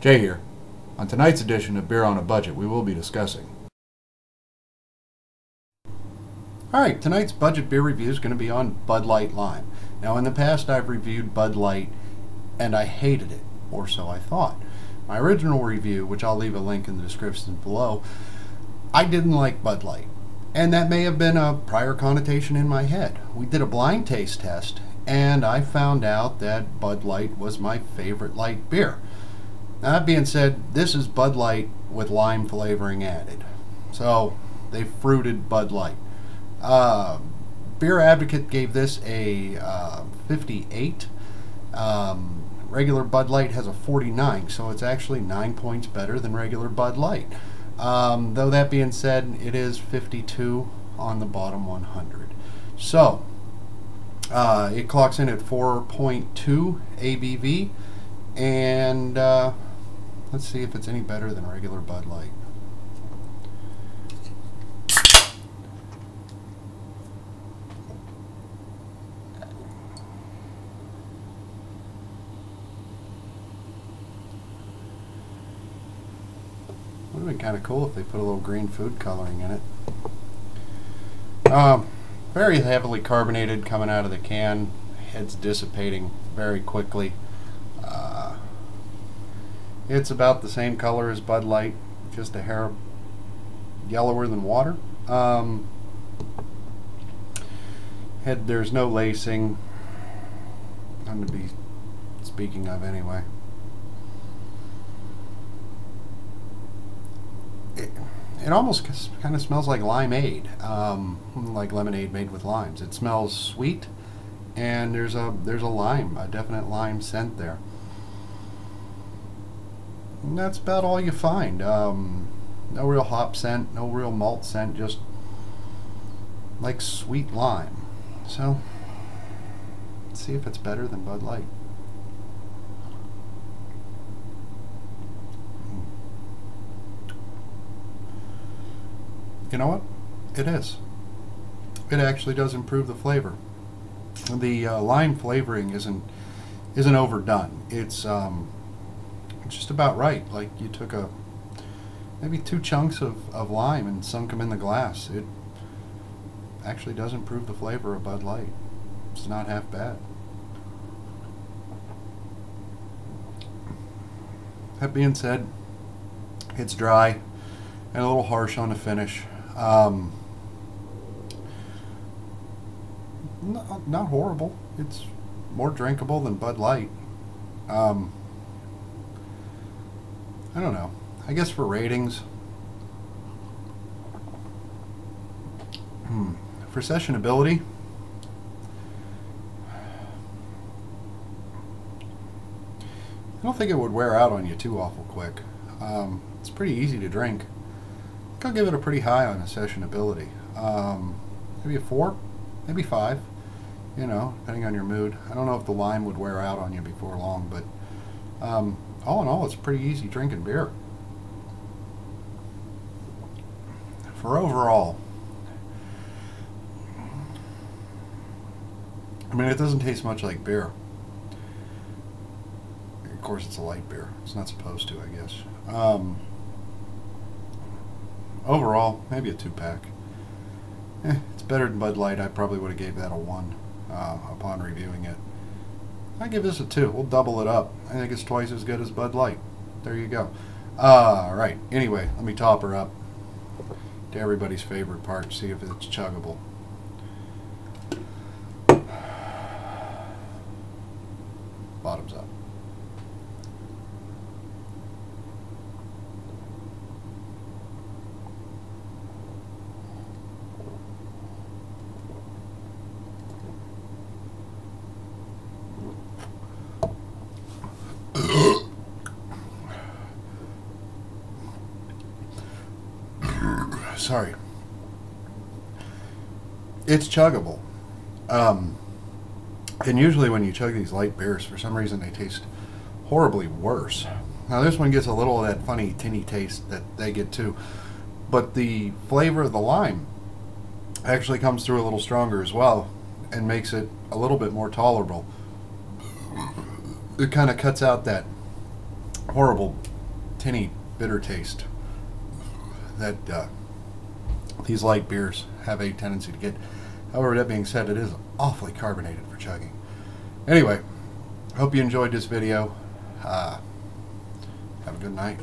Jay here. On tonight's edition of Beer on a Budget, we will be discussing. Alright, tonight's budget beer review is going to be on Bud Light Lime. Now, in the past, I've reviewed Bud Light, and I hated it, or so I thought. My original review, which I'll leave a link in the description below, I didn't like Bud Light. And that may have been a prior connotation in my head. We did a blind taste test, and I found out that Bud Light was my favorite light beer. Now, that being said, this is Bud Light with lime flavoring added. So, they fruited Bud Light. Beer Advocate gave this a 58. Regular Bud Light has a 49, so it's actually 9 points better than regular Bud Light. Though that being said, it is 52 on the bottom 100. So, it clocks in at 4.2 ABV, and let's see if it's any better than regular Bud Light. Would have been kind of cool if they put a little green food coloring in it. Very heavily carbonated coming out of the can. Head's dissipating very quickly. It's about the same color as Bud Light, just a hair yellower than water. There's no lacing. I'm to be speaking of anyway. It almost kind of smells like limeade, like lemonade made with limes. It smells sweet, and there's a lime, a definite lime scent there. And that's about all you find. No real hop scent, no real malt scent, just like sweet lime. So, let's see if it's better than Bud Light. You know what? It is. It actually does improve the flavor. The lime flavoring isn't overdone. It's just about right. Like you took maybe 2 chunks of lime and sunk them in the glass. It actually does improve the flavor of Bud Light. It's not half bad. That being said, it's dry and a little harsh on the finish. Not horrible. It's more drinkable than Bud Light. I don't know. I guess for ratings, for sessionability, I don't think it would wear out on you too awful quick. It's pretty easy to drink. I'll give it a pretty high on the sessionability. Maybe a 4, maybe 5, you know, depending on your mood. I don't know if the lime would wear out on you before long, but all in all, it's pretty easy drinking beer. For overall, I mean, it doesn't taste much like beer. Of course, it's a light beer. It's not supposed to, I guess. Overall, maybe a 2-pack. It's better than Bud Light. I probably would have gave that a 1 upon reviewing it. I give this a 2. We'll double it up. I think it's twice as good as Bud Light. There you go. Right. Anyway, let me top her up to everybody's favorite part. See if it's chuggable. Bottoms up. Sorry. It's chuggable. And usually when you chug these light beers, for some reason they taste horribly worse. Now this one gets a little of that funny tinny taste that they get too. But the flavor of the lime actually comes through a little stronger as well and makes it a little bit more tolerable. It kind of cuts out that horrible tinny, bitter taste that these light beers have a tendency to get. However, that being said, it is awfully carbonated for chugging. Anyway, hope you enjoyed this video. Have a good night.